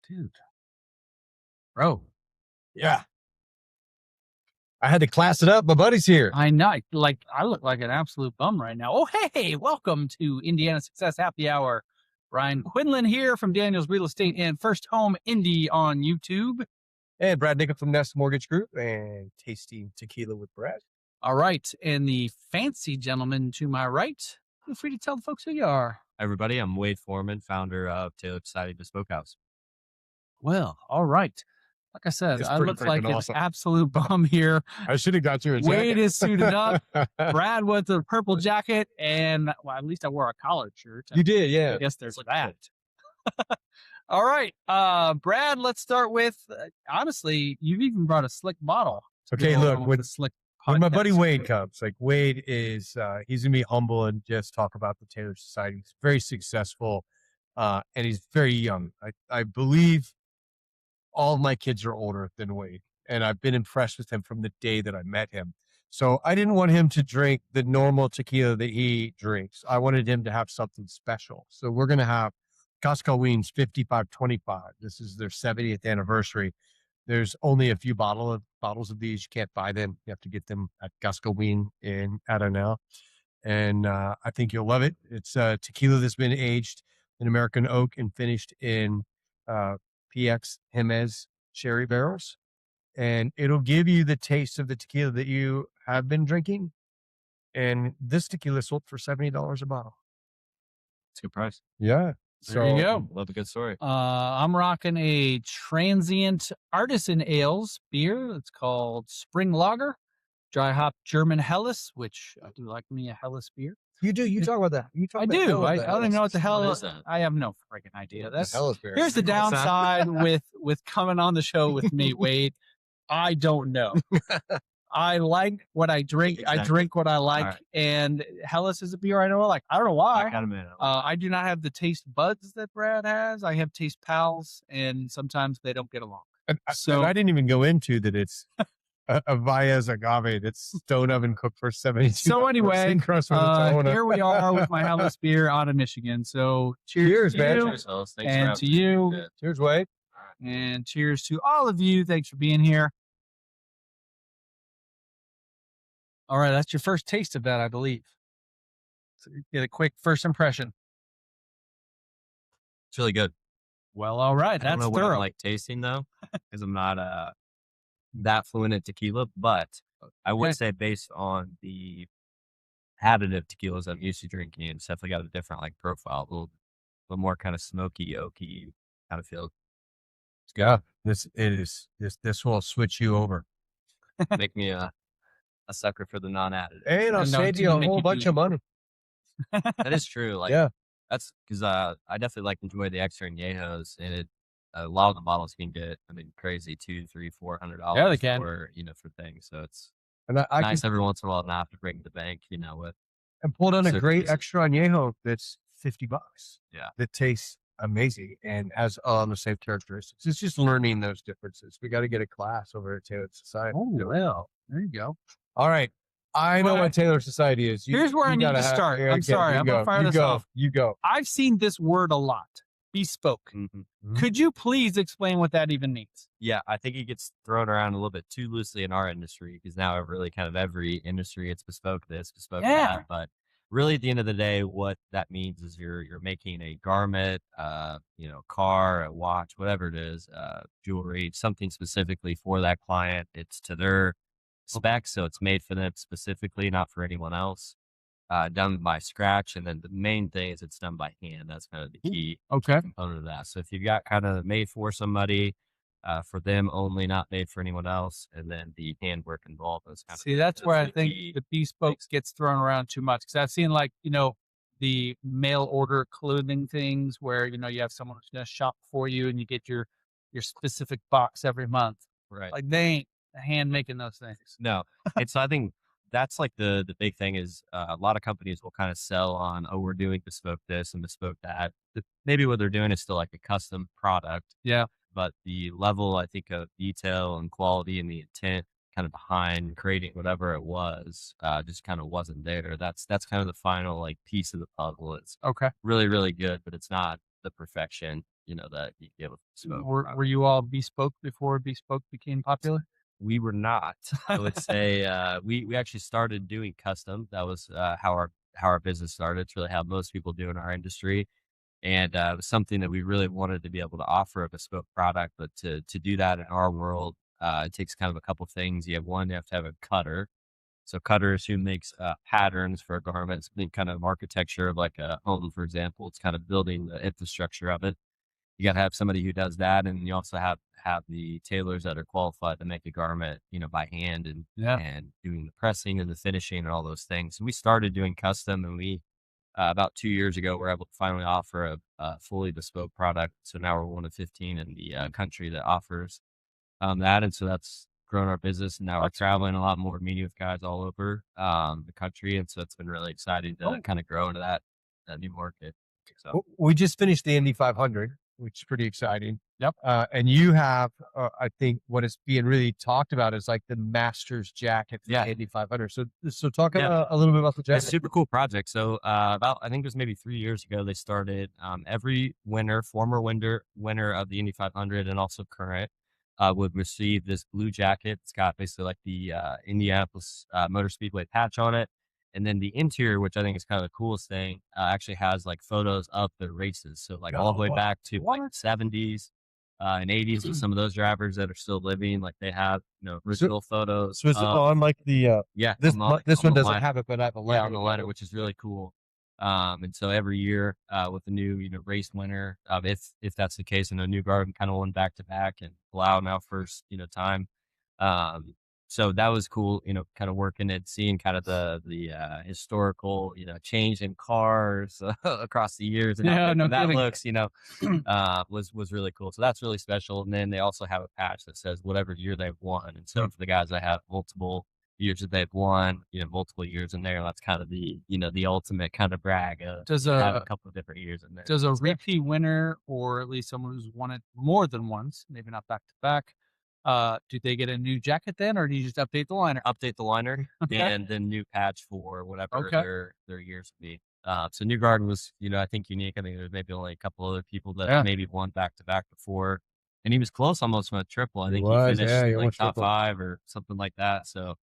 Dude, bro, Yeah. I had to class it up. My buddy's here. I know. I look like an absolute bum right now. Oh, hey, welcome to Indiana Success Happy Hour. Brian Quinlan here from Daniel's Real Estate and First Home Indy on YouTube. And Brad Niccum from Nest Mortgage Group and Tasting Tequila with Brad. All right. And the fancy gentleman to my right, feel free to tell the folks who you are. Hi, everybody. I'm Wade Forman, founder of Taylor Society Bespoke House. Well, all right. Like I said, It's I pretty look like freaking an awesome. absolute bum here. I should have got you a jacket. Wade is suited up. Brad with a purple jacket, and well, at least I wore a collared shirt. You did, yeah. I guess there's that. All right, Brad. Let's start with honestly, you've even brought a slick bottle. Okay, look, with a slick. when my buddy podcast. Wade comes, like Wade is, he's gonna be humble and just talk about the Taylor Society. He's very successful, and he's very young. I believe all of my kids are older than Wade, and I've been impressed with him from the day that I met him. So I didn't want him to drink the normal tequila that he drinks. I wanted him to have something special. So we're gonna have Gascoigne's 5525. This is their 70th anniversary. There's only a few bottles of these. You can't buy them. You have to get them at Gascoigne in Adonal. And I think you'll love it. It's tequila that's been aged in American oak and finished in PX Jimenez sherry barrels. And it'll give you the taste of the tequila that you have been drinking. And this tequila sold for $70 a bottle. It's a good price. Yeah. There you go. Love a good story. I'm rocking a transient artisan ales beer. It's called Spring Lager, dry hop German Helles, which I do like me a Helles beer. You do. You talk about that. You talk I about do. I that. don't even know what the hell What is that? I have no freaking idea. That's Helles beer. here's the What's that? downside with coming on the show with me, Wade. I don't know. I like what I drink. I Exactly. drink what I like, All right. and Helles is a beer I know I like. I don't know why. I got a minute. I do not have the taste buds that Brad has. I have taste pals, and sometimes they don't get along. And So- I didn't even go into that. It's a Valles agave that's stone oven cooked for 72 So hours, anyway, thin crust with its own- here we are with my Helles beer out of Michigan. So cheers, Cheers, to man. you, Cheers, fellas. Thanks for and having to me. you, Yeah. Cheers, Wade. and cheers to all of you. Thanks for being here. All right, that's your first taste of that, I believe. So get a quick first impression. It's really good. Well, all right, I don't that's know what thorough. I'm like tasting though, because I'm not that fluent in tequila, but I would Okay. say based on the additive tequilas I'm used to drinking, it's definitely got a different like profile, a little more kind of smoky, oaky kind of feel. It's good. Yeah, this will switch you over. Make me a sucker for the non-additive. And I'll No, save it's you gonna a make whole you bunch do- of money. That is true. Like, Yeah. that's because I definitely like enjoy the extra añejos, and a lot of the bottles can get, I mean, crazy $200, $300, $400 Yeah, they can. for for things. So it's And I nice can every once in a while not have to break the bank, with and pull down a certain great pieces. extra añejo that's $50. Yeah. That tastes amazing and has all the same characteristics. It's just learning those differences. We got to get a class over at Taylor Society. Oh, well, there you go. All right. I know Well, what Taylor Society is. here's where I need gotta to start. yeah, I'm okay, sorry, you I'm gonna go, fire you this go, off. You go. I've seen this word a lot. Bespoke. Mhm. Could you please explain what that even means? Yeah, I think it gets thrown around a little bit too loosely in our industry because now really kind of every industry it's bespoke this, bespoke Yeah. that. But really, at the end of the day, what that means is you're making a garment, car, a watch, whatever it is, jewelry, something specifically for that client. It's to their specs, so it's made for them specifically, not for anyone else. Done by scratch, and then the main thing is it's done by hand. That's kind of the key Okay. component of that. So if you've got kind of made for somebody, for them only, not made for anyone else, and then the handwork involved. See, that's where I the think key the bespoke things. gets thrown around too much. Because I've seen the mail order clothing things where you have someone who's going to shop for you and you get your specific box every month. Right. Like they ain't hand making those things. No. And so I think that's like the big thing is a lot of companies will kind of sell on, oh, we're doing bespoke this and bespoke that. Maybe what they're doing is still like a custom product. Yeah. But the level, I think, of detail and quality and the intent kind of behind creating whatever it was, just kind of wasn't there. That's kind of the final like piece of the puzzle. It's Okay. really, really good, but it's not the perfection. that you get with Bespoke. Were you all Bespoke before Bespoke became popular? We were not. I would say we actually started doing custom. That was how our business started. It's really how most people do in our industry, and it was something that we really wanted to be able to offer a bespoke product. But to do that in our world, it takes kind of a couple things. You have to have a cutter. So cutters who makes patterns for garments, think kind of architecture of like a home, for example. It's kind of building the infrastructure of it. You got to have somebody who does that, and you also have the tailors that are qualified to make a garment, by hand and doing the pressing and the finishing and all those things. And we started doing custom, and we about 2 years ago we're able to finally offer a fully bespoke product. So now we're one of 15 in the country that offers that, and so that's grown our business. And now we're traveling a lot more, meeting with guys all over the country, and so it's been really exciting to kind of grow into that new market. So We just finished the Indy 500, which is pretty exciting. Yep. And you have, I think, what is being really talked about is like the Masters jacket for the Indy 500. So talk about a little bit about the jacket. It's a super cool project. So about, I think it was maybe 3 years ago, they started every former winner of the Indy 500 and also current would receive this blue jacket. It's got basically like the Indianapolis Motor Speedway patch on it. And then the interior, which I think is kind of the coolest thing, actually has like photos of the races. So like all the way back to like 70s and 80s with some of those drivers that are still living. Like they have, original photos. So is it on like the, this one doesn't have it, but I have a letter. Yeah, on the letter, which is really cool. And so every year with the new, race winner, if that's the case, New Garden kind of won back to back and Blau now first, time. So that was cool, kind of working and seeing kind of the historical, change in cars across the years and how that looks, was really cool. So that's really special. And then they also have a patch that says whatever year they've won. And so for the guys that have multiple years that they've won, multiple years in there, that's kind of the ultimate kind of brag. Does have a couple of different years in there. Does a repeat winner, or at least someone who's won it more than once, maybe not back to back, do they get a new jacket then, or do you just update the liner? Update the liner and then new patch for whatever their years would be. So New Garden was, I think unique. I think there's maybe only a couple other people that maybe won back to back before, and he was close almost from a triple. I think he finished like top 5 or something like that. So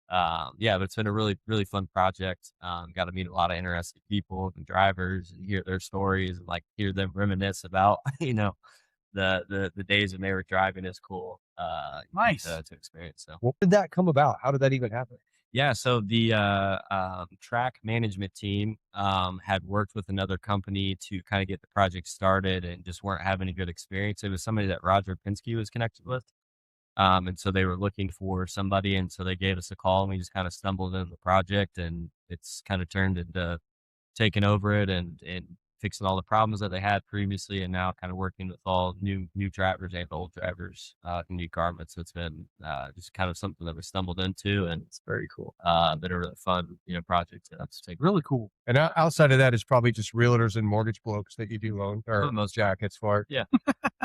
but it's been a really, really fun project. Got to meet a lot of interesting people and drivers and hear their stories and like hear them reminisce about, the days when they were driving is cool. Nice to experience. So what did that come about? How did that even happen? Yeah, so the track management team had worked with another company to kind of get the project started and just weren't having a good experience. It was somebody that Roger Penske was connected with. And so they were looking for somebody, and so they gave us a call, and we just kind of stumbled into the project, and it's kind of turned into taking over it and fixing all the problems that they had previously, and now kind of working with all new drivers and old drivers in new garments. So it's been just kind of something that we stumbled into, and it's very cool. Been a really fun, project to take. Really cool. And outside of that, it's probably just realtors and mortgage blokes that you do loan or most jackets for. Yeah.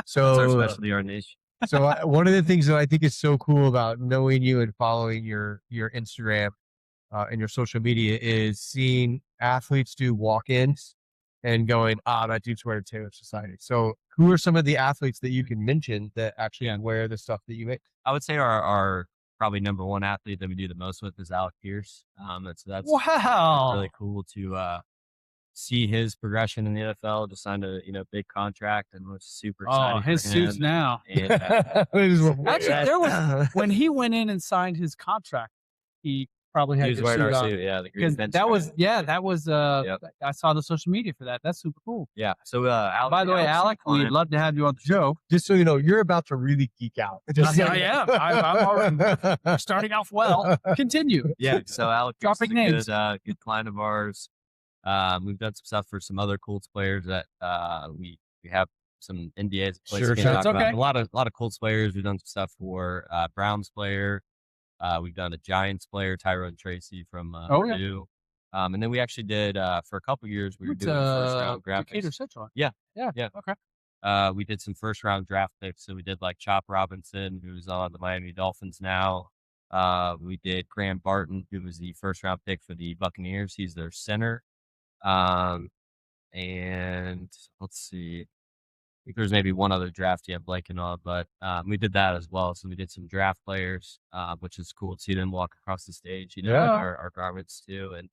So that's our specialty, our niche. So one of the things that I think is so cool about knowing you and following your Instagram and your social media is seeing athletes do walk-ins and going, that dude's wearing Taylor Society. So who are some of the athletes that you can mention that actually wear the stuff that you make? I would say our probably number one athlete that we do the most with is Alec Pierce. That's wow, really cool to see his progression in the NFL, just signed a big contract, and was super excited. Oh, his suits now. And, actually, there was when he went in and signed his contract, he probably had his suit on. Yeah, that was I saw the social media for that. That's super cool. Yeah. So by the way, Alec, we'd love to have you on the show. Just so you know, you're about to really geek out. I am. I'm already starting off well. Continue. Yeah. So Alec dropping names. Good client of ours. We've done some stuff for some other Colts players that we have some NDAs. Sure, that's okay. A lot of Colts players. We've done some stuff for Browns player. We've done a Giants player, Tyrone Tracy from Purdue. And then we actually did for a couple years. We were doing first round draft picks. Yeah. Okay. We did some first round draft picks. So we did like Chop Robinson, who's on the Miami Dolphins now. We did Graham Barton, who was the first round pick for the Buccaneers. He's their center. And let's see, think there's maybe one other draftee I'm blanking on, but we did that as well. So we did some draft players, which is cool to see them walk across the stage, in Yeah. our garments too. And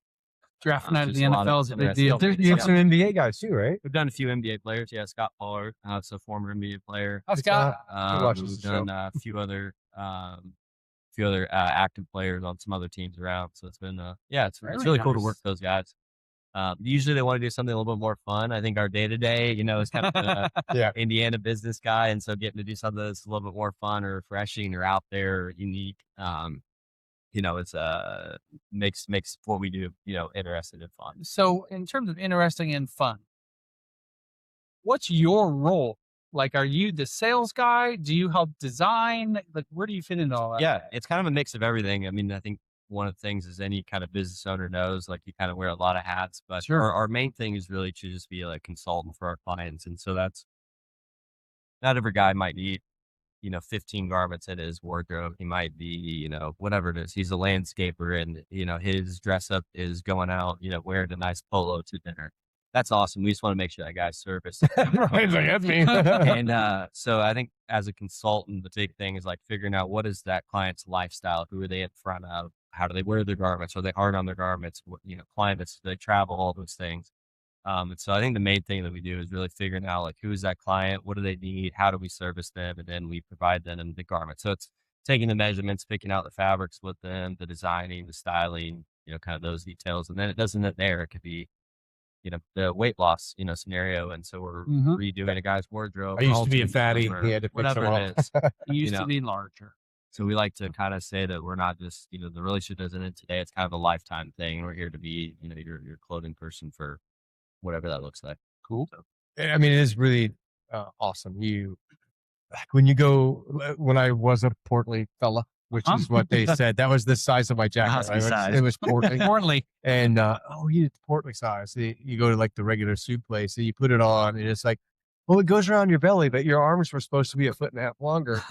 Drafting out of the just a lot NFL is a big deal. You have some NBA guys too, right? we've done a few NBA players. Yeah, Scott Pollard, so former NBA player. Hi, Scott. He watches We've the show. done a few other active players on some other teams around. So it's been it's Very really cool to work nice. with those guys. Usually they want to do something a little bit more fun. I think our day to day, is kind of the Yeah. Indiana business guy, and so getting to do something that's a little bit more fun or refreshing or out there, or unique, it's makes what we do, interesting and fun. So in terms of interesting and fun, what's your role? Like, are you the sales guy? Do you help design? Like, where do you fit into all that? Yeah, it's kind of a mix of everything. I mean, I think one of the things is any kind of business owner knows, like you kind of wear a lot of hats, but Sure. our main thing is really to just be a consultant for our clients. And so that's not every guy might need, 15 garments in his wardrobe. He might be, whatever it is. He's a landscaper and, his dress up is going out, wearing a nice polo to dinner. That's awesome. We just want to make sure that guy's serviced. Right, like, that's me. And so I think as a consultant, the big thing is like figuring out what is that client's lifestyle? Who are they in front of? How do they wear their garments? Are they hard on their garments? What, climates, do they travel, all those things. And so I think the main thing that we do is really figuring out like who is that client? What do they need? How do we service them? And then we provide them the garment. So it's taking the measurements, picking out the fabrics with them, the designing, the styling, kind of those details. And then it doesn't end there. It could be, the weight loss, scenario. And so we're redoing a guy's wardrobe. I used to be a altering fatty. them or He had to fix whatever them it all. is. You used know. to be larger. So we like to kind of say that we're not just, the relationship isn't in today. It's kind of a lifetime thing. We're here to be, your clothing person for whatever that looks like. Cool. So, I mean, it is really awesome. When I was a portly fella, which is what they said, that was the size of my jacket. Husky size. It was portly. Importantly, And you portly size. You go to like the regular suit place and you put it on, and it's like, well, it goes around your belly, but your arms were supposed to be a foot and a half longer.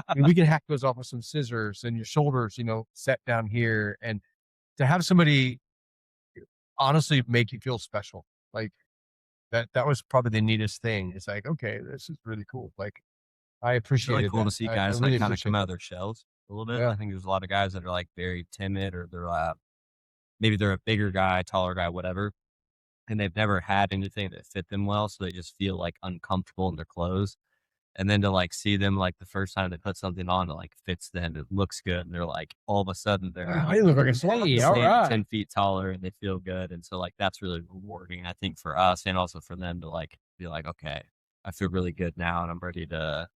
And we can hack those off with some scissors, and your shoulders, set down here, and to have somebody honestly make you feel special, like that was probably the neatest thing. It's like, okay, this is really cool. Like, I it's appreciate really it. cool to see guys really kind of appreciate come out it. of their shells a little bit. Yeah. I think there's a lot of guys that are like very timid, or they're maybe they're a bigger guy, taller guy, whatever, and they've never had anything that fit them well, so they just feel like uncomfortable in their clothes. And then to like see them like the first time they put something on that like fits them, it looks good, and they're like all of a sudden they're I look like a slave. Hey, all right. 10 feet taller and they feel good. And so like that's really rewarding, I think, for us and also for them to like be like, okay, I feel really good now and I'm ready to,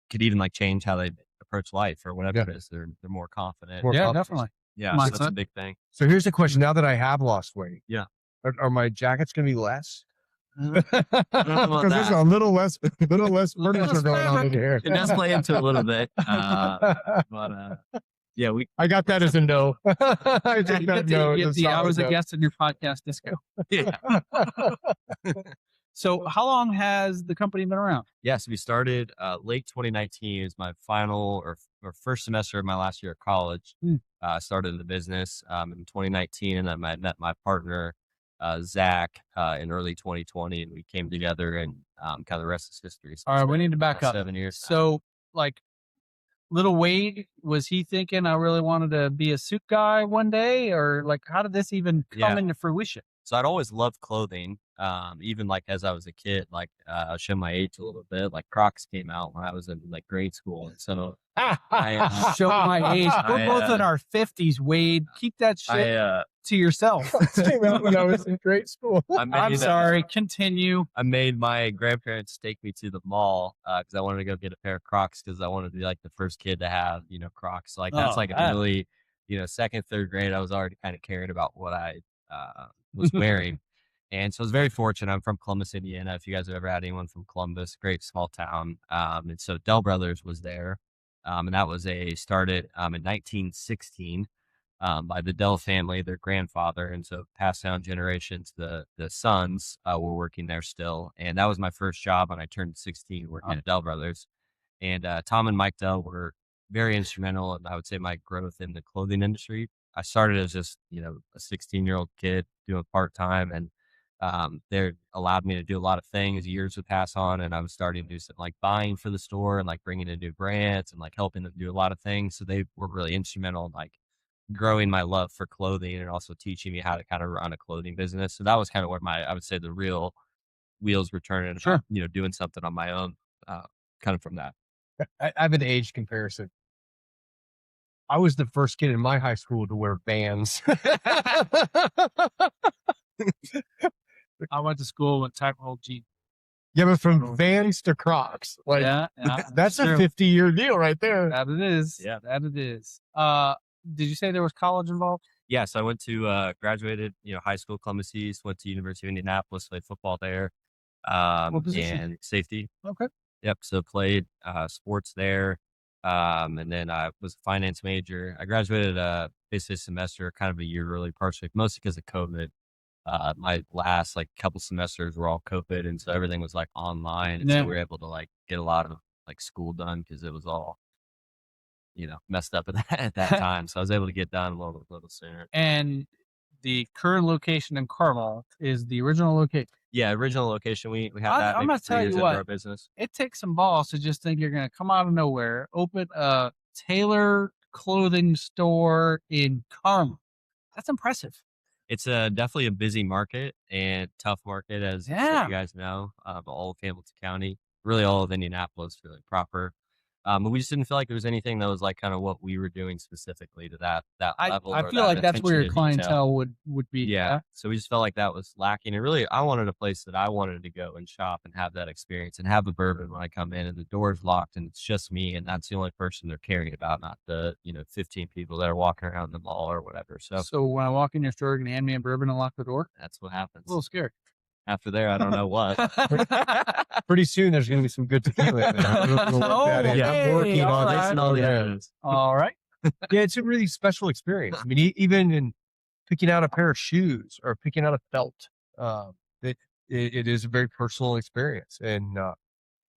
could even like change how they approach life or whatever Yeah. it is. They're more confident. More yeah, confidence. definitely. Yeah, so that's a Mindset. big thing. So here's the question: now that I have lost weight, Yeah. are my jackets going to be less? about Because there's that. a little less furniture going on in here. It does play into a little bit. But yeah, I got that as a no. I You take get that the- no. you get as a the I solid was a no. guest in your podcast disco. yeah. So how long has the company been around? Yes, we started late 2019 is my final or first semester of my last year of college. Started the business in 2019, and then I met my partner, Zach, in early 2020, and we came together, and kind of the rest is history. So All right, we need to back about up. 7 years. So, like, little Wade, was he thinking I really wanted to be a suit guy one day, or like, how did this even come Yeah. into fruition? So I'd always loved clothing. Even like as I was a kid, like I'll show my age a little bit. Like Crocs came out when I was in like grade school, and so I Show my age. We're I, both in our 50s, Wade. Keep that shit to yourself. Came out when I was in grade school. I'm sorry. Continue. I made my grandparents take me to the mall because I wanted to go get a pair of Crocs because I wanted to be like the first kid to have, Crocs. Like that's Oh, like man. a really, second, third grade. I was already kind of caring about what I was wearing. And so I was very fortunate. I'm from Columbus, Indiana. If you guys have ever had anyone from Columbus, great small town. And so Dell Brothers was there. And that was started in 1916 by the Dell family, their grandfather. And so passed down generations, the sons were working there still. And that was my first job when I turned 16 working at Dell Brothers. And Tom and Mike Dell were very instrumental in, I would say, my growth in the clothing industry. I started as just, a 16-year-old kid doing part-time. And They allowed me to do a lot of things. Years would pass on, and I was starting to do some like buying for the store and like bringing in new brands and like helping them do a lot of things. So they were really instrumental in like growing my love for clothing and also teaching me how to kind of run a clothing business. So that was kind of where I would say the real wheels were turning Sure. about, doing something on my own, kind of from that. I have an age comparison. I was the first kid in my high school to wear Vans. I went to school with type-hole jeans. Yeah, but from Vans to Crocs, like Yeah, that's a true. 50-year deal right there. That it is. Yeah. That it is. Did you say there was college involved? Yeah, so I went to graduated, high school, Columbus East, went to University of Indianapolis, played football there, What position? and safety. Okay. Yep. So played sports there, and then I was a finance major. I graduated basically a semester, kind of a year early, partially mostly because of COVID. My last like couple semesters were all COVID, and so everything was like online, and Yeah. so we were able to like get a lot of like school done because it was all messed up at that time. So I was able to get done a little sooner. And the current location in Carmel is the original location. Yeah, original location. We have that. I'm maybe gonna 3 tell years you into what. our business. It takes some balls to just think you're gonna come out of nowhere, open a tailor clothing store in Carmel. That's impressive. It's definitely a busy market and tough market, as I'm sure Yeah. you guys know. All of Hamilton County, really all of Indianapolis, really proper. But we just didn't feel like there was anything that was like kind of what we were doing specifically to that level. I or feel that like that's where your attention to detail. clientele would be. Yeah. So we just felt like that was lacking. And really, I wanted a place that I wanted to go and shop and have that experience and have a bourbon when I come in and the door's locked and it's just me. And that's the only person they're caring about, not the, 15 people that are walking around the mall or whatever. So when I walk in your store, you're gonna hand me a bourbon and lock the door? that's what happens. A little scared. After there, I don't know what. Pretty soon, there's going to be some good tequila in there. We'll work that in. I'm working all on right. this. all the Yeah. evidence. All right. Yeah, it's a really special experience. I mean, even in picking out a pair of shoes or picking out a belt, it is a very personal experience. And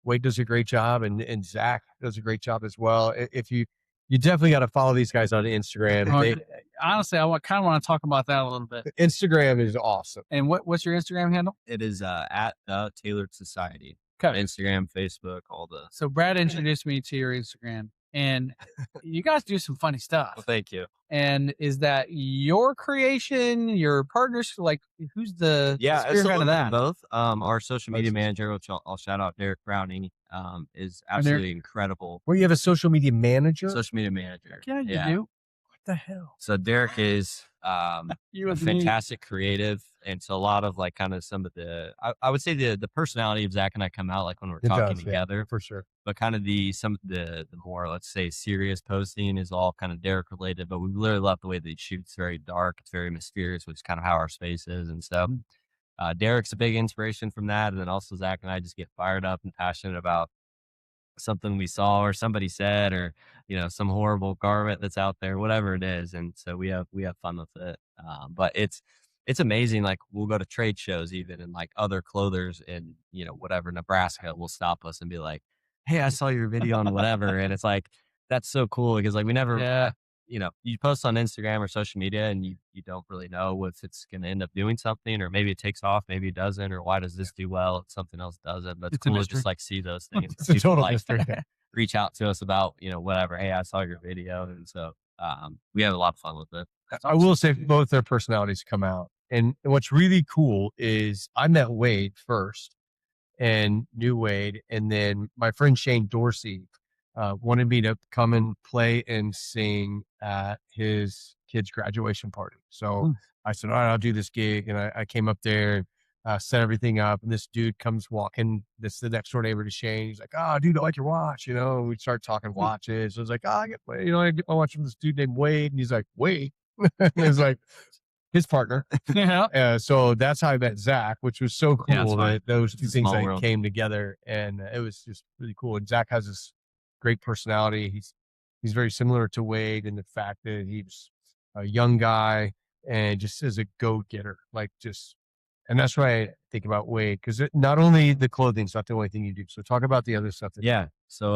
Wade does a great job, and Zach does a great job as well. If you definitely got to follow these guys on Instagram. Honestly, I kind of want to talk about that a little bit. Instagram is awesome. And what's your Instagram handle? It is at the Tailored Society. Okay. Instagram, Facebook, all the. So Brad introduced me to your Instagram, and you guys do some funny stuff. Well, thank you. And is that your creation, your partners? Like, who's the Yeah, it's a spearhead little of bit that? of both. Our social media manager, which I'll shout out, Derek Browning, is absolutely incredible. Where you have a social media manager? Social media manager. Yeah, you do. What the hell? So Derek is You a and me. fantastic creative, and so a lot of like kind of some of the I would say the personality of Zach and I come out like when we're It talking does, yeah, together, for sure. but kind of some of the more, let's say, serious posting is all kind of Derek related. But we really love the way that he shoots. Very dark, it's very mysterious, which is kind of how our space is. And so Derek's a big inspiration from that, and then also Zach and I just get fired up and passionate about something we saw or somebody said, or some horrible garment that's out there, whatever it is. And so we have fun with it. But it's amazing. Like we'll go to trade shows even, and like other clothers in whatever Nebraska will stop us and be like, hey, I saw your video on whatever. And it's like, that's so cool because like we never you post on Instagram or social media and you don't really know if it's going to end up doing something, or maybe it takes off, maybe it doesn't, or why does this do well, something else doesn't. But it's a cool to mystery. just like see those things. It's a People, total like, mystery. reach out to us about, whatever. Hey, I saw your video. And so we have a lot of fun with it. I will say both their personalities come out. And what's really cool is I met Wade first and knew Wade. And then my friend Shane Dorsey wanted me to come and play and sing at his kid's graduation party. So I said, all right, I'll do this gig. And I came up there and set everything up. And this dude comes walking. This is the next door neighbor to Shane. He's like, oh, dude, I like your watch. And we start talking watches. I was like, oh, I get my watch from this dude named Wade. And he's like, Wade. And it was like his partner. Yeah. So that's how I met Zach, which was so Yeah, cool that those two things small like world. came together, and it was just really cool. And Zach has this great personality. He's very similar to Wade in the fact that he's a young guy and just is a go-getter, and that's why I think about Wade, because not only the clothing's not the only thing you do. So talk about the other stuff. Yeah. So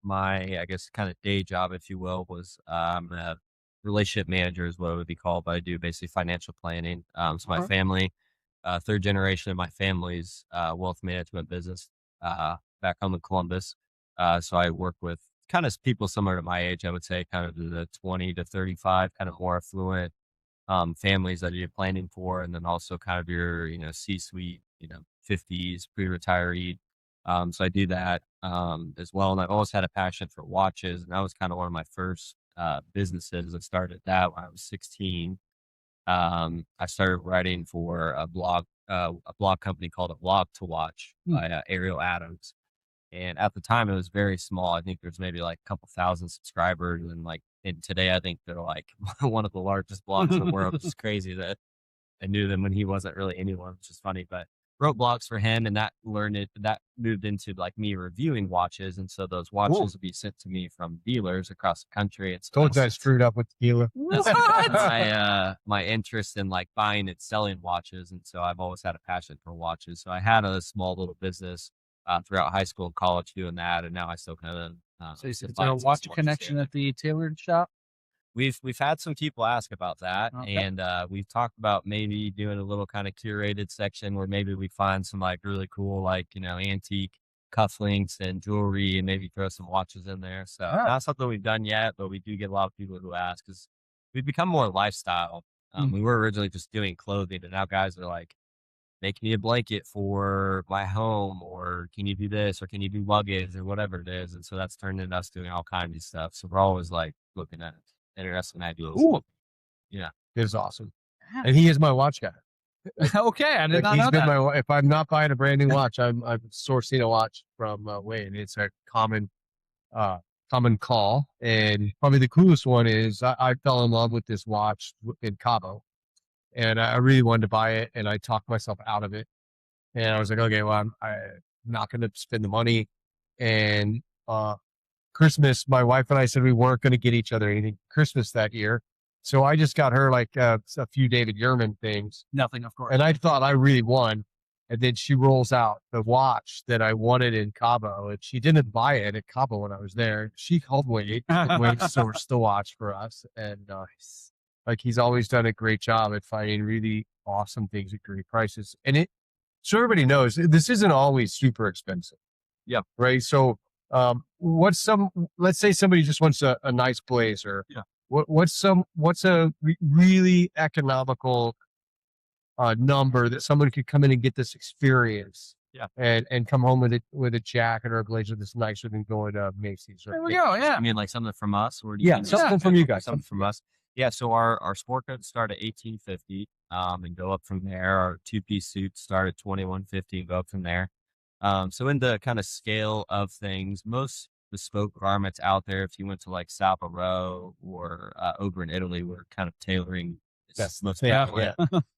my, I guess, kind of day job, if you will, was I'm a relationship manager is what it would be called, but I do basically financial planning. So my family, third generation of my family's wealth management business back home in Columbus. So I work with kind of people similar to my age, I would say, kind of the 20 to 35, kind of more affluent families that you're planning for, and then also kind of your, C-suite, 50s, pre-retiree. So I do that as well. And I've always had a passion for watches. And that was kind of one of my first businesses. I started that when I was 16. I started writing for a blog company called A Blog to Watch by Ariel Adams. And at the time, it was very small. I think there's maybe like a couple thousand subscribers, and today I think they're like one of the largest blogs in the world. It's just crazy that I knew them when he wasn't really anyone, which is funny. But wrote blogs for him, and that moved into like me reviewing watches, and so those watches would be sent to me from dealers across the country. And so Told you I screwed up with tequila. my interest in like buying and selling watches, and so I've always had a passion for watches. So I had a small little business throughout high school and college doing that, and now I still kind of. So is there a watch connection at the tailored shop? We've had some people ask about that, Okay. and we've talked about maybe doing a little kind of curated section where maybe we find some like really cool, like, antique cufflinks and jewelry, and maybe throw some watches in there. So not something we've done yet, but we do get a lot of people who ask because we've become more lifestyle. We were originally just doing clothing, and now guys are like, make me a blanket for my home, or can you do this, or can you do luggage, or whatever it is. And so that's turned into us doing all kinds of stuff. So we're always like looking at interesting ideas. Ooh. Yeah. It was awesome. And he is my watch guy. Okay, I did Like, not he's know been that. if I'm not buying a brand new watch, I'm sourcing a watch from Wayne. It's a common call. And probably the coolest one is I fell in love with this watch in Cabo, and I really wanted to buy it, and I talked myself out of it. And I was like, okay, well, I'm not going to spend the money. And Christmas, my wife and I said we weren't going to get each other anything Christmas that year. So I just got her like a few David Yurman things. Nothing, of course. And I thought I really won. And then she rolls out the watch that I wanted in Cabo, and she didn't buy it at Cabo when I was there. She called Wade sourced the watch for us. And like, he's always done a great job at finding really awesome things at great prices. And so everybody knows this isn't always super expensive. Yeah. Right. So let's say somebody just wants a nice blazer. Yeah. What's a really economical number that someone could come in and get this experience? Yeah. And come home with a jacket or a blazer that's nicer than going to Macy's. There we go. Yeah. I mean, like something from us, or do you mean something from you guys. Something from us. Yeah. So our sport coats start at $18.50, and go up from there. Our 2-piece suits start at $21.50 and go up from there. So in the kind of scale of things, most bespoke garments out there, if you went to like Salpa Row or over in Italy, we're kind of tailoring. Yeah.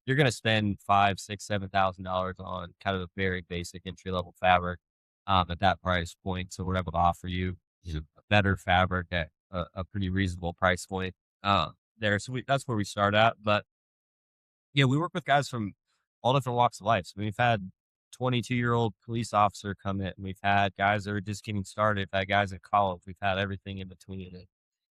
You're going to spend $5,000, $6,000, $7,000 on kind of a very basic entry level fabric at that price point. So we're able to offer you a better fabric at a pretty reasonable price point there. So that's where we start at. But yeah, we work with guys from all different walks of life. So we've had 22-year-old police officer come in. We've had guys that are just getting started. We've had guys in college. We've had everything in between. And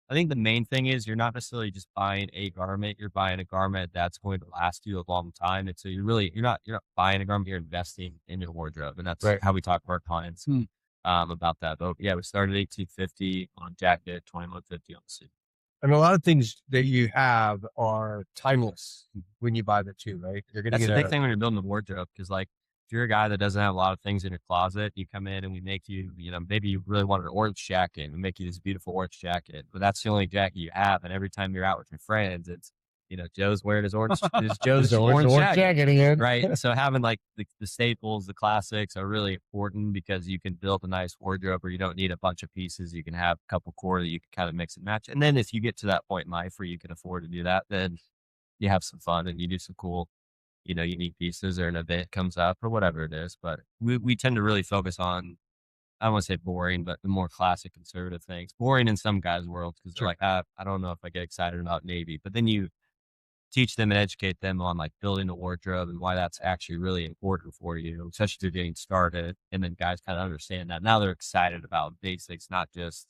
I think the main thing is you're not necessarily just buying a garment. You're buying a garment that's going to last you a long time. And so you're not buying a garment. You're investing in your wardrobe, and that's how we talk to our clients about that. But yeah, we started at $18.50 on jacket, $21.50 on the suit. And a lot of things that you have are timeless when you buy the two, right? You're gonna That's get the big thing when you're building a wardrobe, because like if you're a guy that doesn't have a lot of things in your closet, you come in and we make you, maybe you really want an orange jacket, and we make you this beautiful orange jacket, but that's the only jacket you have. And every time you're out with your friends, it's, Joe's wearing his orange jacket, again. right? So having like the staples, the classics are really important because you can build a nice wardrobe where you don't need a bunch of pieces. You can have a couple core that you can kind of mix and match. And then if you get to that point in life where you can afford to do that, then you have some fun and you do some cool, unique pieces, or an event comes up or whatever it is. But we tend to really focus on, I don't want to say boring, but the more classic conservative things. Boring in some guys' worlds because they're like, I don't know if I get excited about Navy. But then you teach them and educate them on like building a wardrobe and why that's actually really important for you, especially if you're getting started. And then guys kind of understand that. Now they're excited about basics, not just,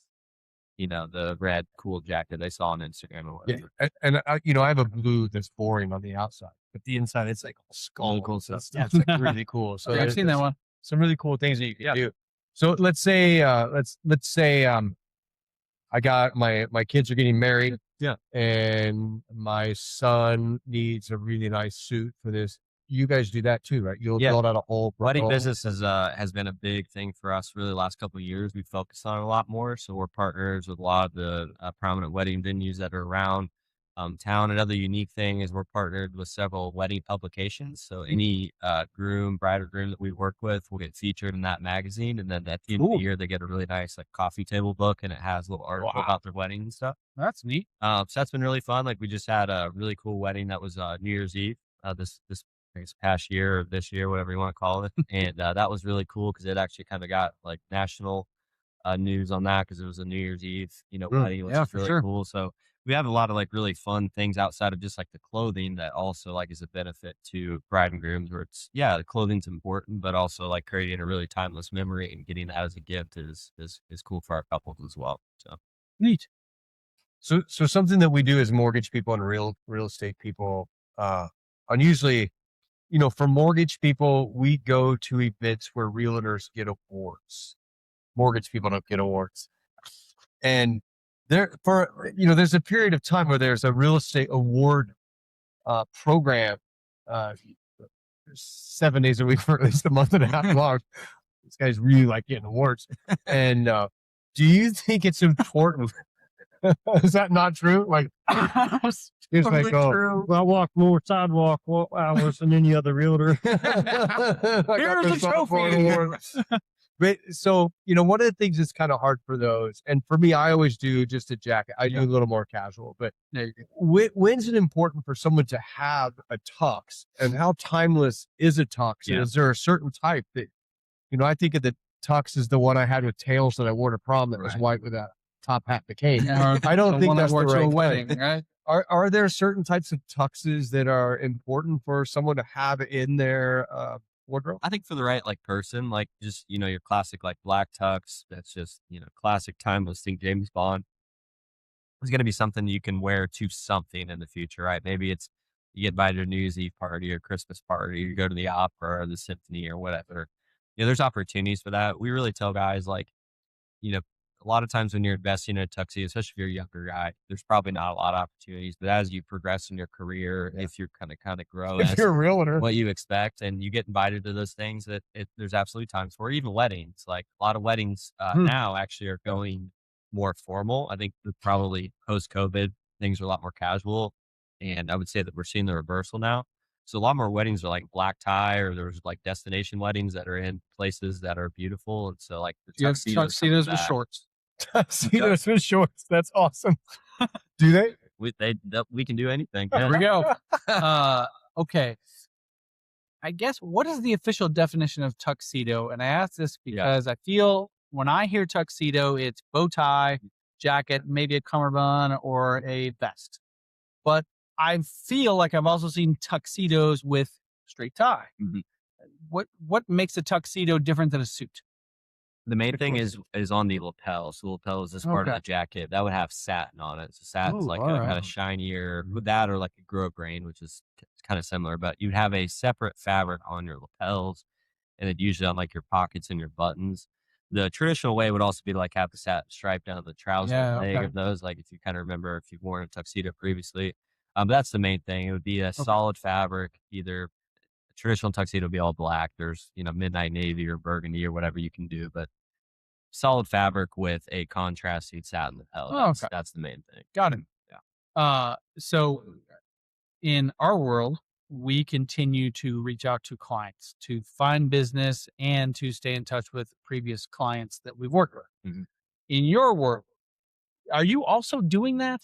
the red cool jacket they saw on Instagram or whatever. Yeah. And I have a blue that's boring on the outside. but the inside it's like all skull cool and stuff. Yeah, it's like really cool. So I've seen that one. some really cool things that you can do. So let's say I got my kids are getting married. Yeah. And my son needs a really nice suit for this. You guys do that too, right? You'll build out a whole wedding business has been a big thing for us really the last couple of years. We've focused on it a lot more. So we're partners with a lot of the prominent wedding venues that are around town. Another unique thing is we're partnered with several wedding publications. So any bride or groom that we work with will get featured in that magazine. And then at the end of the year, they get a really nice like coffee table book, and it has a little article about their wedding and stuff. That's neat. So that's been really fun. Like we just had a really cool wedding that was New Year's Eve this I guess past year or this year, whatever you want to call it. And that was really cool because it actually kind of got like national news on that because it was a New Year's Eve, wedding, which is really cool. So we have a lot of like really fun things outside of just like the clothing that also like is a benefit to bride and grooms where it's, the clothing's important, but also like creating a really timeless memory and getting that as a gift is cool for our couples as well. So neat. So something that we do as mortgage people and real estate people, and usually, for mortgage people, we go to events where realtors get awards. Mortgage people don't get awards. And there's a period of time where there's a real estate award program 7 days a week for at least a month and a half long. This guy's really like getting awards. And do you think it's important? Is that not true? Like, it's totally like, true. I walk more sidewalk hours than any other realtor. Here's a trophy. But so, one of the things that's kind of hard for those, and for me, I always do just a jacket. I do a little more casual, but when's it important for someone to have a tux, and how timeless is a tux? Yeah. Is there a certain type that, I think of the tux is the one I had with tails that I wore to prom that was white with a top hat and a cane. I don't think that's the right wedding, right? Are there certain types of tuxes that are important for someone to have in their wardrobe? I think for the right like person, like just your classic like black tux, that's just classic timeless thing. James Bond is going to be something you can wear to something in the future, right? Maybe it's you get invited to a New Year's Eve party or Christmas party, you go to the opera or the symphony or whatever. There's opportunities for that. We really tell guys like, a lot of times when you're investing in a tuxedo, especially if you're a younger guy, there's probably not a lot of opportunities. But as you progress in your career, if you're kind of grow, if you're a realtor, what you expect, and you get invited to those things, there's absolutely times for even weddings. Like a lot of weddings now actually are going more formal. I think that probably post COVID things are a lot more casual, and I would say that we're seeing the reversal now. So a lot more weddings are like black tie, or there's like destination weddings that are in places that are beautiful, and so like the tuxedos with shorts. Tuxedos with shorts. That's awesome. Do they? We can do anything. There we go. Okay. I guess what is the official definition of tuxedo? And I ask this because I feel when I hear tuxedo, it's bow tie, jacket, maybe a cummerbund or a vest. But I feel like I've also seen tuxedos with straight tie. Mm-hmm. What makes a tuxedo different than a suit? The main thing is on the lapel. So the lapel is this part of the jacket that would have satin on it. So satin's like a kind of shinier with that, or like a grove grain, which is kind of similar, but you'd have a separate fabric on your lapels, and it usually on like your pockets and your buttons. The traditional way would also be to like have the satin stripe down the trouser leg of those. Like if you kind of remember if you've worn a tuxedo previously, but that's the main thing. It would be a solid fabric, either traditional tuxedo would be all black. There's, midnight navy or burgundy or whatever you can do, but solid fabric with a contrasting satin lapel. That's the main thing. Got it. Yeah. So in our world, we continue to reach out to clients to find business and to stay in touch with previous clients that we've worked with. Mm-hmm. In your world, are you also doing that?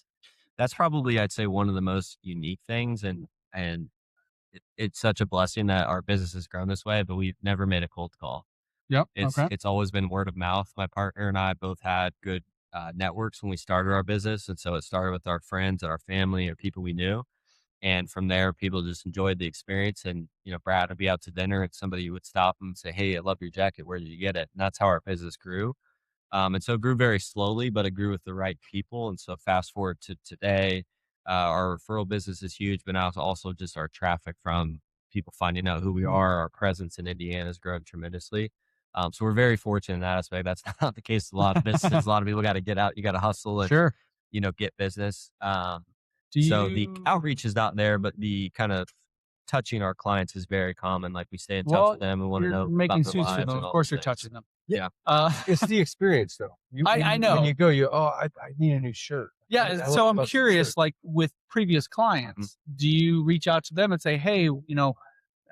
That's probably, I'd say, one of the most unique things. And it's such a blessing that our business has grown this way, but we've never made a cold call. Yep. It's always been word of mouth. My partner and I both had good networks when we started our business. And so it started with our friends and our family or people we knew. And from there, people just enjoyed the experience. And, Brad would be out to dinner and somebody would stop him and say, "Hey, I love your jacket. Where did you get it?" And that's how our business grew. And so it grew very slowly, but it grew with the right people. And so fast forward to today, Our referral business is huge, but now it's also just our traffic from people finding out who we are. Our presence in Indiana has grown tremendously. So we're very fortunate in that aspect. That's not the case with a lot of businesses. A lot of people got to get out, you got to hustle and, Sure. get business. Do So the you- outreach is not there, but the kind of touching our clients is very common. Like we stay in touch Well, with them and want to you're know making about their suits for lives them. and Of all course, those you're things. touching them. Yeah. It's the experience, though. I know. When you go, I need a new shirt. Yeah. I So want I'm a custom curious, shirt. like with previous clients, do you reach out to them and say, hey,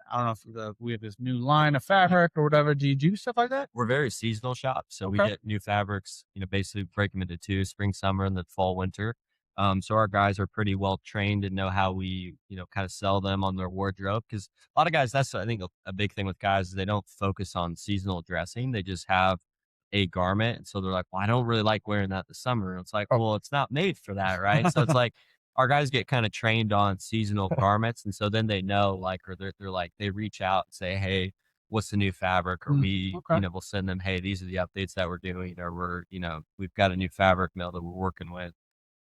I don't know if we have this new line of fabric or whatever. Do you do stuff like that? We're very seasonal shop. So we Okay. get new fabrics, basically break them into two: spring, summer, and then fall, winter. So our guys are pretty well trained and know how we, kind of sell them on their wardrobe. Because a lot of guys, that's, I think, a big thing with guys is they don't focus on seasonal dressing. They just have a garment. And so they're like, well, I don't really like wearing that this summer. And it's like, well, it's not made for that, right? So it's like our guys get kind of trained on seasonal garments. And so then they know, like, or they're like, they reach out and say, hey, what's the new fabric? Or we, okay. we'll send them, hey, these are the updates that we're doing, or we've got a new fabric mill that we're working with.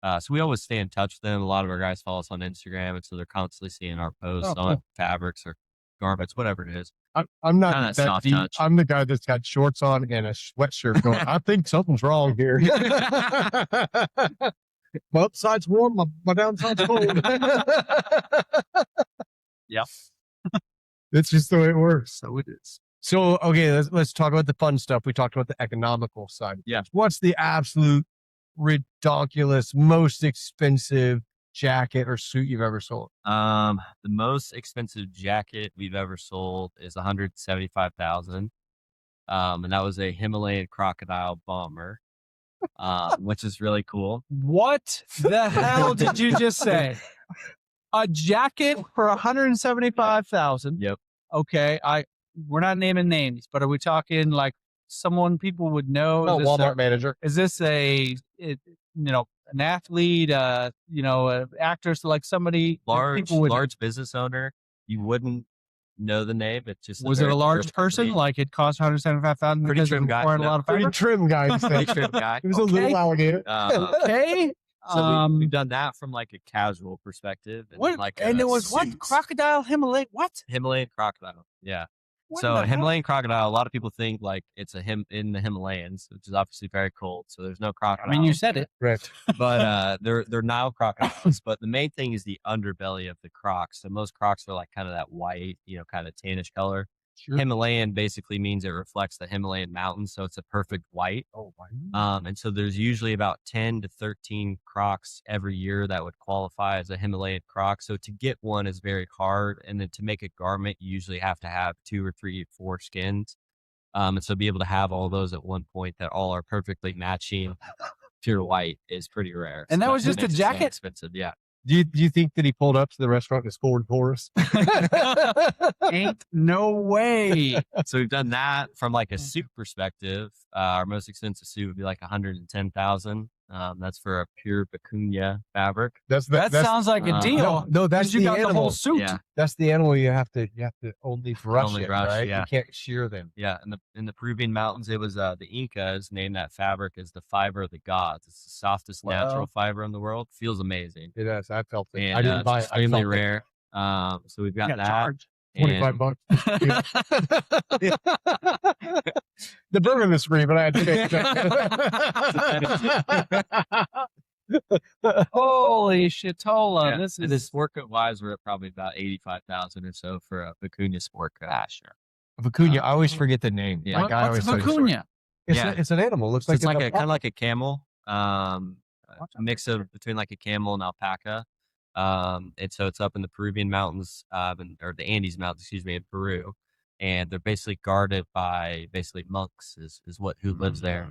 So we always stay in touch with them. A lot of our guys follow us on Instagram, and so they're constantly seeing our posts on fabrics or garments, whatever it is. I'm not Kinda that soft deep. touch. I'm the guy that's got shorts on and a sweatshirt going, I think something's wrong here. My upside's warm, my downside's cold. Yep. It's just the way it works. So it is. So, okay, let's talk about the fun stuff. We talked about the economical side. Yeah. What's the absolute ridiculous, most expensive jacket or suit you've ever sold? The most expensive jacket we've ever sold is $175,000. And that was a Himalayan crocodile bomber, which is really cool. What the hell did you just say? A jacket for $175,000. Yep. Okay, we're not naming names, but are we talking like someone people would know? No, Is this Walmart manager. Is this an athlete? An actor? So like somebody Large business owner. You wouldn't know the name. It's just Was it a large person? Like it cost $175,000 Pretty because trim it guy. required a No, lot of Pretty fabric? trim guy. pretty trim guy. He was a little alligator. Okay. So we've done that from like a casual perspective. And What? Like And it was what? Crocodile Himalayan? What? Himalayan crocodile. Yeah. What So the a hell? Himalayan crocodile, a lot of people think like it's in the Himalayas, which is obviously very cold. So there's no crocodile. I mean, you said it. Right. But they're Nile crocodiles. But the main thing is the underbelly of the crocs. So most crocs are like kind of that white, kind of tannish color. Sure. Himalayan basically means it reflects the Himalayan mountains, so it's a perfect white. Oh, wow. And so there's usually about 10 to 13 crocs every year that would qualify as a Himalayan croc. So to get one is very hard, and then to make a garment, you usually have to have 2 or 3 or 4 skins. And so be able to have all those at one point that all are perfectly matching pure white is pretty rare. And So that was makes just a it so jacket? expensive, yeah. Do you think that he pulled up to the restaurant and scored for us? Ain't no way. So we've done that from like a suit perspective. Our most expensive suit would be like $110,000. That's for a pure vicuña fabric. That Sounds like a deal. No, that's 'Cause you the got animal. the whole suit. Yeah. That's the animal you have to only brush Only it, brush, right? yeah. You can't shear them. Yeah, in the Peruvian mountains, it was the Incas named that fabric as the fiber of the gods. It's the softest natural fiber in the world. Feels amazing. It is. I felt it. And I didn't buy it. it's extremely I felt it. rare. So we've got You that. gotta charge. 25 bucks. The burger was free, but I had to pay. Holy shitola. Yeah, and the sport coat wise, we're at probably about 85,000 or so for a vicuña sport coat. Sure. Vicuña. I always forget the name. Yeah. Like, I What's always say- vicuña? It's an animal. Looks So it's like a a kind of like a camel, a mix of between like a camel and alpaca. And so it's up in the Peruvian mountains, or the Andes mountains, excuse me, in Peru. And they're basically guarded by basically monks is who lives there.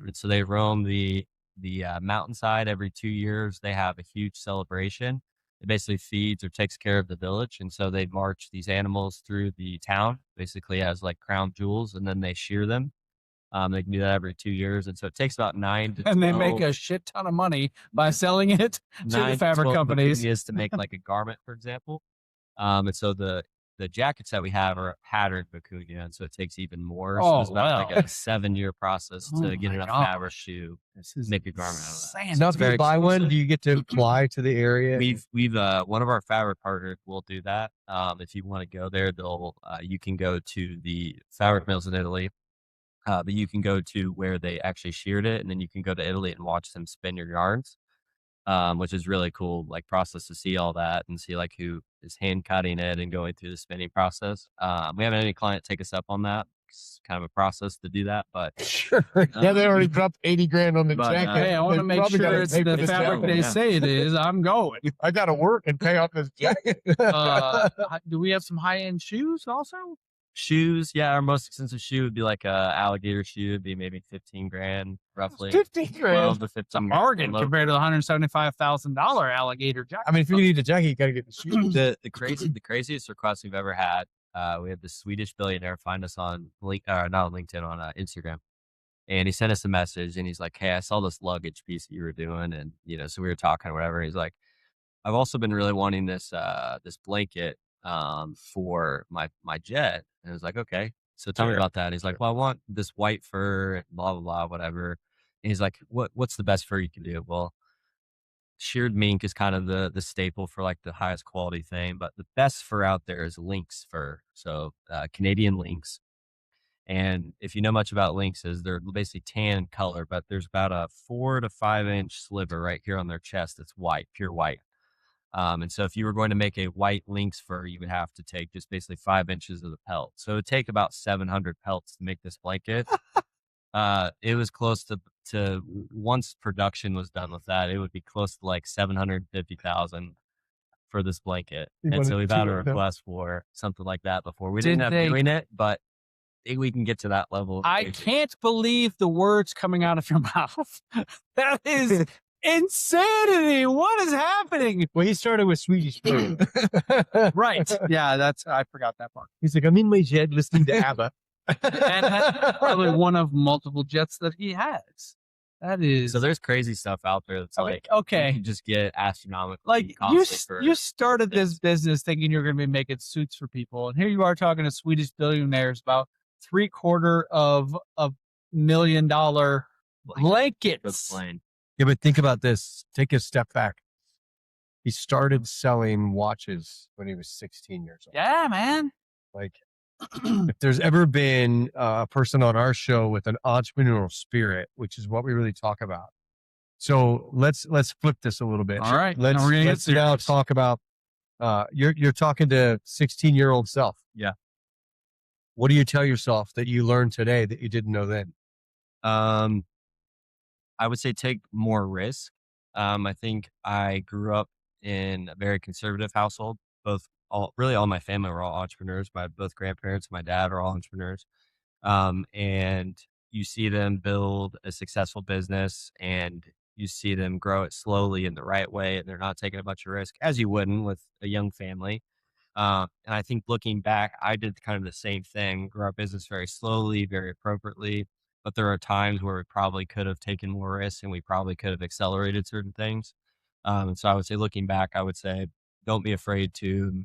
And so they roam the mountainside every 2 years. They have a huge celebration. It basically feeds or takes care of the village. And so they march these animals through the town, basically as like crown jewels, and then they shear them. They can do that every 2 years. And so it takes about 9 to 12. And they make a shit ton of money by selling it to the fabric companies. Is to make like a garment, for example. And so the the jackets that we have are patterned vicuña, and so it takes even more. So Oh, it's about like wow. a 7-year process Oh to get my enough God. fabric to This is make a garment out of that. insane. Now, It's if you very buy one, exclusive. do you get to fly to the area? We've one of our fabric partners will do that. If you want to go there, they'll you can go to the fabric mills in Italy, but you can go to where they actually sheared it, and then you can go to Italy and watch them spin your yarns, which is really cool, like process to see all that and see like who is hand cutting it and going through the spinning process. We haven't had any client take us up on that. It's kind of a process to do that, but Sure. Yeah, they already dropped 80 grand on the But, jacket. Hey, I want to They make probably sure gotta it's pay for the fabric jacket. they Yeah. say it is. I'm going. I got to work and pay off this jacket. Do we have some high-end shoes also? shoes, yeah, our most expensive shoe would be like a alligator shoe. It'd be maybe 15 grand, roughly 15 grand. 12 to 15. It's a bargain compared to the $175,000 alligator jacket. I mean, if you need a jacket, you got to get the shoes. The craziest request we've ever had. We had this Swedish billionaire find us on not on LinkedIn, on Instagram, and he sent us a message, and he's like, "Hey, I saw this luggage piece that you were doing, and so we were talking or whatever." He's like, "I've also been really wanting this this blanket for my jet," and I was like, "Okay, so tell me about that." He's like, "Well, I want this white fur, and blah blah blah, whatever." And he's like, "What's the best fur you can do?" Well, sheared mink is kind of the staple for like the highest quality thing, but the best fur out there is lynx fur. So Canadian lynx. And if you know much about lynxes, they're basically tan color, but there's about a 4 to 5 inch sliver right here on their chest that's white, pure white. And so if you were going to make a white lynx fur, you would have to take just basically 5 inches of the pelt. So it would take about 700 pelts to make this blanket. It was close to once production was done with that, it would be close to like 750,000 for this blanket. And so we've had a request for something like that before. We didn't end up doing it, but I think we can get to that level. I can't believe the words coming out of your mouth. That is insanity. What is happening? Well, he started with Swedish Film. Right. Yeah, I forgot that part. He's like, I'm in my jet listening to ABBA. And that's probably one of multiple jets that he has. That is. So there's crazy stuff out there that's like, you okay. can just get astronomical. Like you started this business thinking you're going to be making suits for people. And here you are talking to Swedish billionaires about $750,000 blankets. Yeah, but think about this. Take a step back. He started selling watches when he was 16 years old. Yeah, man. Like, if there's ever been a person on our show with an entrepreneurial spirit, which is what we really talk about. So let's flip this a little bit. All right. Let's now talk about, you're talking to 16-year-old self. Yeah. What do you tell yourself that you learned today that you didn't know then? I would say take more risk. I think I grew up in a very conservative household. All my family were all entrepreneurs. Both grandparents, my dad are all entrepreneurs. And you see them build a successful business, and you see them grow it slowly in the right way, and they're not taking a bunch of risk, as you wouldn't with a young family. And I think looking back, I did kind of the same thing, grow our business very slowly, very appropriately. But there are times where we probably could have taken more risks, and we probably could have accelerated certain things. And so I would say, looking back, I would say, don't be afraid to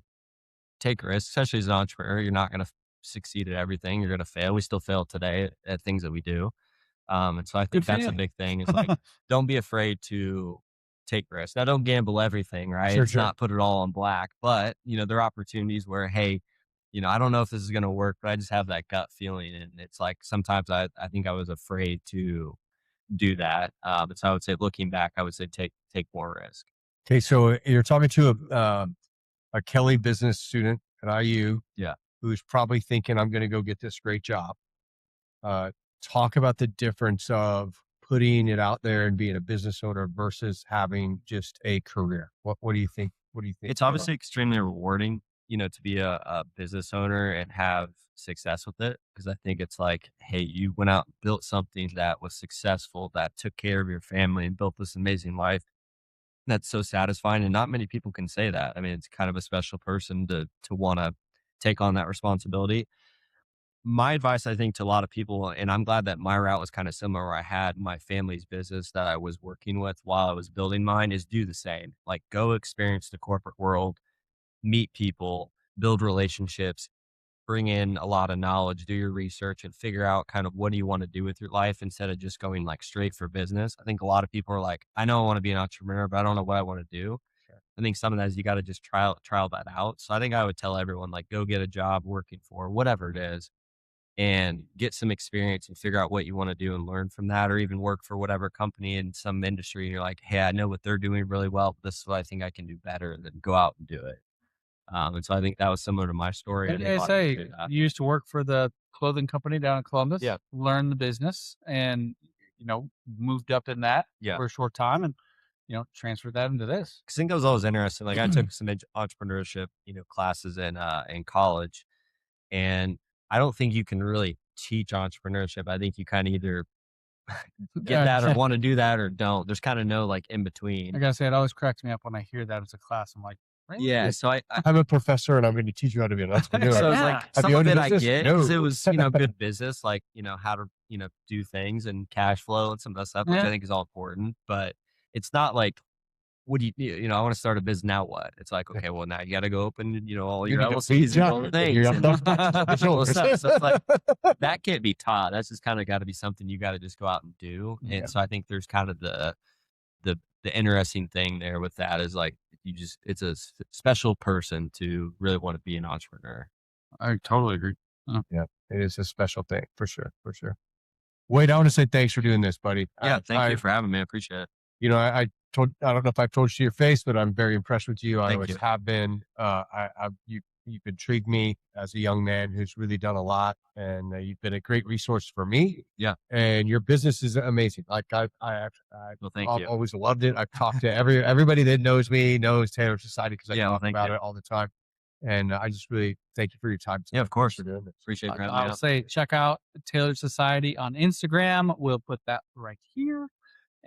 take risks, especially as an entrepreneur. You're not going to succeed at everything. You're going to fail. We still fail today at things that we do. And so I think that's a big thing, is like, don't be afraid to take risks. Now, don't gamble everything, right? Sure. Not put it all on black, but there are opportunities where, hey, I don't know if this is going to work, but I just have that gut feeling. And it's like, sometimes I think I was afraid to do that. But so I would say, looking back, I would say take more risk. Okay. So you're talking to a Kelly business student at IU. Yeah. Who's probably thinking, I'm going to go get this great job. Talk about the difference of putting it out there and being a business owner versus having just a career. What do you think? It's obviously extremely rewarding, to be a business owner and have success with it. Because I think it's like, hey, you went out and built something that was successful, that took care of your family and built this amazing life. That's so satisfying. And not many people can say that. I mean, it's kind of a special person to want to take on that responsibility. My advice, I think, to a lot of people, and I'm glad that my route was kind of similar, where I had my family's business that I was working with while I was building mine, is do the same. Like, go experience the corporate world, meet people, build relationships, bring in a lot of knowledge, do your research, and figure out kind of what do you want to do with your life instead of just going like straight for business. I think a lot of people are like, I know I want to be an entrepreneur, but I don't know what I want to do. I think some of that is you got to just trial that out. So I think I would tell everyone, like, go get a job working for whatever it is and get some experience and figure out what you want to do and learn from that, or even work for whatever company in some industry. And you're like, hey, I know what they're doing really well, but this is what I think I can do better, and then go out and do it. And so I think that was similar to my story. I think a I lot of say people do that. you used to work for the clothing company down in Columbus. Yeah. Learn the business, and moved up in that for a short time, and transferred that into this. I think it was always interesting. Like I took some entrepreneurship, classes in college, and I don't think you can really teach entrepreneurship. I think you kind of either get that or want to do that or don't. There's kind of no like in between. I gotta say, it always cracks me up when I hear that as a class. I'm like, really? Yeah. So I'm a professor and I'm going to teach you how to be an entrepreneur. So it's like Have some you of owned it a I business? get No. because it was good business, like how to do things and cash flow and some of that stuff, which I think is all important. But it's not like, what do you I want to start a business, now what? It's like, okay, well, now you got to go open all your LLCs and all the things. So it's like that can't be taught. That's just kind of got to be something you got to just go out and do. And so I think there's kind of the interesting thing there with that is like it's a special person to really want to be an entrepreneur. I totally agree. Yeah, it is a special thing for sure. Wade, I want to say thanks for doing this, buddy. Yeah, thank you for having me. I appreciate it. I don't know if I've told you to your face, but I'm very impressed with you. I Thank always you. have been. You've intrigued me as a young man who's really done a lot, and you've been a great resource for me. Yeah. And your business is amazing. Like I've Thank you. always loved it. I've talked to everybody that knows me, knows Taylor Society, because I talk about it all the time. And I just really thank you for your time. Yeah, of course. For doing this. Appreciate it. I'll say, check out Taylor Society on Instagram. We'll put that right here.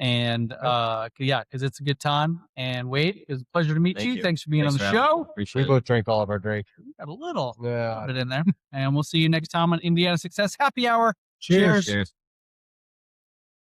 And because it's a good time. And Wade, it was a pleasure to meet Thank you. you. Thanks for being Thanks on the for having show. me. Appreciate We it. both drank all of our drink. Got a little Yeah. bit in there. And we'll see you next time on Indiana Success Happy Hour. Cheers. Cheers.